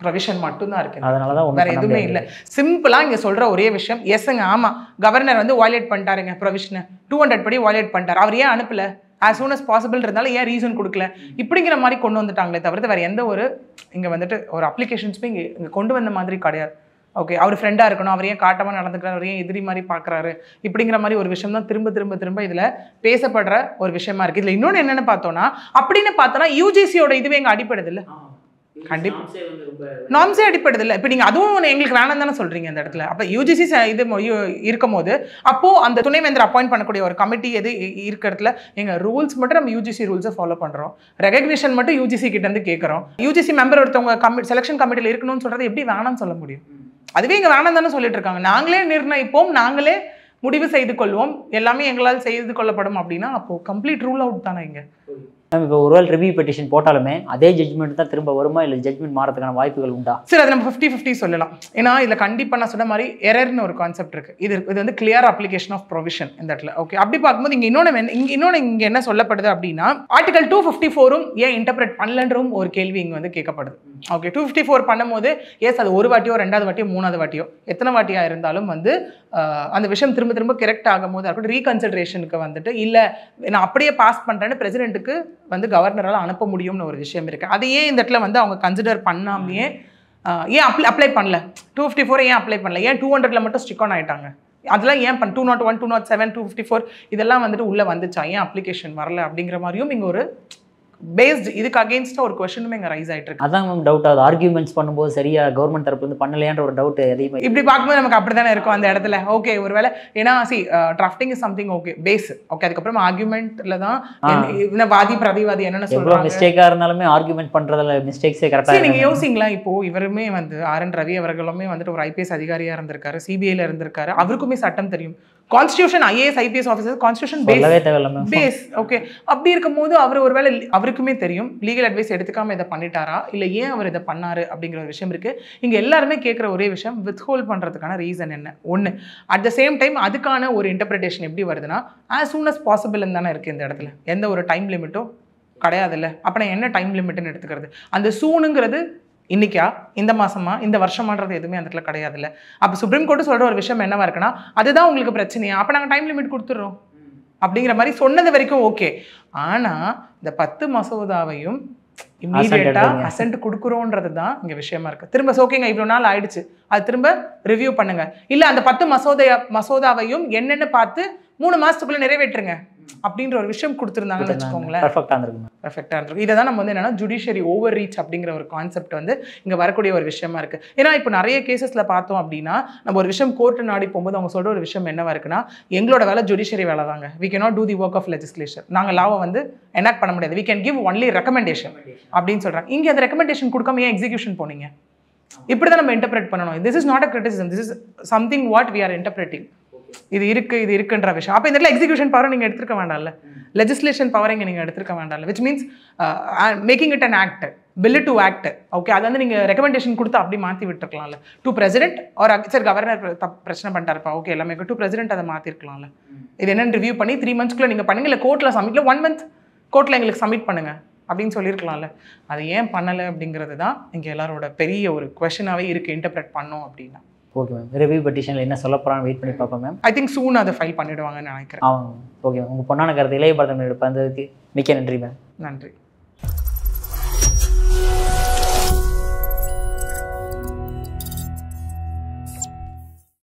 ப்ரொவிஷன் மட்டும்தான் இருக்கு, அதனால வேற எதுவுமே இல்லை. சிம்பிளா இங்க சொல்ற ஒரே விஷயம் எஸ்ங்க, ஆமா கவர்னர் வந்து வயலேட் பண்ணிட்டாருங்க ப்ரொவிஷன் 200 படி வயலேட் பண்ணிட்டாரு, அவர் ஏன் அனுப்பல as soon as possible இருந்தாலும் ஏன் ரீசன் கொடுக்கல இப்படிங்கிற மாதிரி கொண்டு வந்துட்டாங்களே தவிர்த்து வேற எந்த ஒரு இங்க வந்துட்டு ஒரு அப்ளிகேஷன்ஸுமே இங்க கொண்டு வந்த மாதிரி கிடையாது. ஓகே அவர் ஃப்ரெண்டா இருக்கணும், அவர் ஏன் காட்டமா நடந்துக்கிறார், அவர் ஏன் எதிரி மாதிரி பாக்குறாரு இப்படிங்கிற மாதிரி ஒரு விஷயம் தான் திரும்ப திரும்ப திரும்ப இதுல பேசப்படுற ஒரு விஷயமா இருக்கு. இதுல இன்னொன்னு என்னன்னு பார்த்தோம்னா அப்படின்னு பார்த்தோம்னா யூஜிசியோட இதுவே இங்க அடிப்படுது இல்லை, கண்டிப்பா நார்ம்ஸே அடிப்படுது இல்லை. இப்போ நீங்கள் அதுவும் எங்களுக்கு வேணாம் தானே சொல்கிறீங்க இந்த இடத்துல. அப்போ யூஜிசி இது இருக்கும் போது அப்போது அந்த துணைவேந்தர் அப்பாயிண்ட் பண்ணக்கூடிய ஒரு கமிட்டி எது இருக்கிறதுல எங்கள் ரூல்ஸ் மட்டும் நம்ம யூஜிசி ரூல்ஸை ஃபாலோ பண்ணுறோம், ரெகக்னிஷன் மட்டும் யூஜிசி கிட்டேருந்து கேட்குறோம். யூஜிசி மெம்பர் ஒருத்தவங்க செலெக்ஷன் கமிட்டியில் இருக்கணும்னு சொல்கிறது எப்படி வேணாம்னு சொல்ல முடியும்? அதுவே இங்கே வேணாம் தானே சொல்லிட்டு இருக்காங்க. நாங்களே நிர்ணயிப்போம், நாங்களே முடிவு செய்து கொள்வோம், எல்லாமே எங்களால் செய்து கொள்ளப்படும் அப்படின்னா அப்போது கம்ப்ளீட் ரூல் அவுட் தானே இங்கே. மேம் இப்போ ஒரு ரிவ்யூ பெட்டிஷன் போட்டாலுமே அதே ஜட்மெண்ட் தான் திரும்ப வருமா, இல்லை ஜட்மெண்ட் மாறதுக்கான வாய்ப்புகள் உண்டா? சரி, அது நம்ம 50-50 சொல்லலாம். ஏன்னா இதில் கண்டிப்பாக நான் சொன்ன மாதிரி எரர்னு ஒரு கான்செப்ட் இருக்குது. இது வந்து கிளியர் அப்ளிகேஷன் ஆஃப் ப்ரொவிஷன் இந்த இடத்துல. ஓகே அப்படி பார்க்கும்போது இங்கே இன்னொன்று என்ன சொல்லப்படுது அப்படின்னா ஆர்டிகல் 254 ஏன் இன்டர்பிரேட் பண்ணலன்றும் ஒரு கேள்வி இங்கே வந்து கேட்கப்படுது. ஓகே 254 பண்ணும்போது எஸ் அது ஒரு வாட்டியோ ரெண்டாவது வாட்டியோ மூணாவது வாட்டியோ எத்தனை வாட்டியாக இருந்தாலும் வந்து அந்த விஷயம் திரும்ப திரும்ப கரெக்ட் ஆகும் போது அப்படி ரீகன்சிடரேஷனுக்கு வந்துட்டு இல்லை நான் அப்படியே பாஸ் பண்ணுறேன்னு பிரசிடென்ட்டுக்கு வந்து கவர்னரால் அனுப்ப முடியும்னு ஒரு விஷயம் இருக்குது. அதையே இந்த இடத்துல வந்து அவங்க கன்சிடர் பண்ணாமையே ஏன் அப்ளை பண்ணல, 254 ஏன் அப்ளை பண்ணல, ஏன் 200ல் மட்டும் ஸ்டிக் ஆன் ஆகிட்டாங்க, அதெல்லாம் ஏன் 201, 207, 254 இதெல்லாம் வந்துட்டு உள்ளே வந்துச்சா, ஏன் அப்ளிகேஷன் வரல அப்படிங்கிற மாதிரியும் இங்கே ஒரு பேஸ்ட் இதுக்கு அகேன்ஸ்டாக ஒரு கொஸ்டினுமே இங்கே ரைஸ் ஆகிட்டு இருக்கு. அதான் மேம் டவுட் ஆகுது, ஆர்கியூமெண்ட்ஸ் பண்ணும்போது சரியா கவர்மெண்ட் தரப்பு வந்து பண்ணலையான்ற ஒரு டவுட் அதிகமாக இப்படி பார்க்கும்போது நமக்கு அப்படி தானே இருக்கும் அந்த இடத்துல. ஓகே ஒருவேளை ஏன்னா drafting is something okay base okay, அதுக்கப்புறம் ஆர்கியூமெண்ட்ல தான் வாதி பிரதிவாதி என்னென்ன சொல்றாங்க, மிஸ்டேக்காக இருந்தாலுமே ஆர்கியூமெண்ட் பண்ணுறதுல மிஸ்டேக்ஸே கரெக்டாக. நீங்கள் யோசிங்களா இப்போ இவருமே வந்து RN ரவி அவர்களுமே வந்துட்டு ஒரு IPS அதிகாரியாக இருந்திருக்காரு, CBIல இருந்திருக்காரு, அவருக்குமே சட்டம் தெரியும், constitution IAS IPS officer constitution base okay. அப்படி இருக்கும்போது அவர் ஒருவேளை அவருக்குமே தெரியும் லீகல் அட்வைஸ் எடுத்துக்காம இதை பண்ணிட்டாரா இல்லை ஏன் அவர் இதை பண்ணாரு அப்படிங்கிற ஒரு விஷயம் இருக்கு. இங்க எல்லாருமே கேட்குற ஒரே விஷயம் வித் ஹோல்ட் பண்றதுக்கான ரீசன் என்ன ஒன்று, அட் த சேம் டைம் அதுக்கான ஒரு இன்டர்பிரிட்டேஷன் எப்படி வருதுன்னா as soon as possible தானே இருக்கு இந்த இடத்துல, எந்த ஒரு டைம் லிமிட்டும் கிடையாது இல்லை. அப்போ நான் என்ன டைம் லிமிட்னு எடுத்துக்கிறது, அந்த சூனுங்கிறது இன்னைக்கா இந்த மாசமா இந்த வருஷமான்றது எதுவுமே அந்த இடத்துல கிடையாது இல்லை. அப்போ சுப்ரீம் கோர்ட்டு சொல்ற ஒரு விஷயம் என்னவா இருக்குன்னா அதுதான் உங்களுக்கு பிரச்சனையா, அப்போ நாங்கள் டைம் லிமிட் கொடுத்துட்றோம் அப்படிங்கிற மாதிரி சொன்னது வரைக்கும் ஓகே. ஆனா இந்த 10 மசோதாவையும் இம்மீடியட்டா அசென்ட் கொடுக்குறோன்றது தான் இங்க விஷயமா இருக்கு. திரும்ப ஓகேங்க இவ்வளோ நாள் ஆயிடுச்சு அது திரும்ப ரிவ்யூ பண்ணுங்க, இல்லை அந்த 10 மசோதாவையும் என்னென்னு பார்த்து 3 மாசத்துக்குள்ள நிறைவேற்றுங்க அப்படின்ற ஒரு விஷயம் கொடுத்துருந்தாங்கன்னு வச்சுக்கோங்களேன், பெர்ஃபெக்டாக இருந்திருக்கும். இதை தான் நம்ம வந்து என்னன்னா ஜுடிஷியரி ஓவர் ரீச் அப்படிங்கிற ஒரு கான்செப்ட் வந்து இங்கே வரக்கூடிய ஒரு விஷயமா இருக்கு. ஏன்னா இப்போ நிறைய கேசஸ்ல பார்த்தோம் அப்படின்னா நம்ம ஒரு விஷயம் கோர்ட்டு நாடி போகும்போது அவங்க சொல்ற ஒரு விஷயம் என்னவா இருக்குன்னா எங்களோட வேலை ஜுடிஷியரி வேலை தாங்க, we cannot do the work of legislation, நாங்கள் லாவை வந்து எனாக்ட் பண்ண முடியாது, we can give only recommendation அப்படின்னு சொல்றாங்க. இங்கே அந்த ரெக்கமெண்டேஷன் கொடுக்காம ஏன் எக்ஸிக்யூஷன் போனீங்க? இப்படி தான் நம்ம இன்டர்பிரேட் பண்ணணும். this is not a criticism, this is something what we are interpreting. இது இருக்குன்ற விஷயம். அப்போ இந்த இடத்துல எக்ஸிக்யூஷன் பவர் நீங்கள் எடுத்துருக்க வேண்டாம்ல, லெஜிஸ்லேஷன் பவர் இங்கே நீங்கள் எடுத்துருக்க வேண்டாம்ல, which means making it an act, bill to act. Okay அது வந்து நீங்கள் ரெக்கமெண்டேஷன் கொடுத்து அப்படி மாற்றி விட்டுருக்கலாம்ல, டு பிரசிடென்ட் ஒரு சரி கவர்னர் பிரச்சனை பண்ணிட்டாருப்பா ஓகே எல்லாமே டு பிரசிடென்ட் அதை மாற்றிருக்கலாம்ல. இது என்னென்னு ரிவ்யூ பண்ணி 3 monthsக்குள்ளே நீங்கள் பண்ணுங்க, இல்லை கோர்ட்டில் சப்மிட்ல 1 month கோர்ட்டில் எங்களுக்கு சப்மிட் பண்ணுங்க அப்படின்னு சொல்லியிருக்கலாம்ல. அது ஏன் பண்ணலை அப்படிங்கிறது தான் இங்கே எல்லாரோட பெரிய ஒரு குவெஷனாகவே இருக்குது இன்டர்பிரேட் பண்ணோம் அப்படின்னா. ஓகே மேம், ரிவ்யூ பெட்டிஷனில் என்ன சொல்ல போகிறான்னு வெயிட் பண்ணி பார்ப்போம் மேம். ஐ திங்க் சூன் அதை ஃபைல் பண்ணிவிடுவாங்கன்னு நினைக்கிறேன். ஆமாம் ஓகே, உங்கள் பொண்ணான கருத்து இளைய பரதம் எடுப்பேன், மிக்க நன்றி மேம். நன்றி.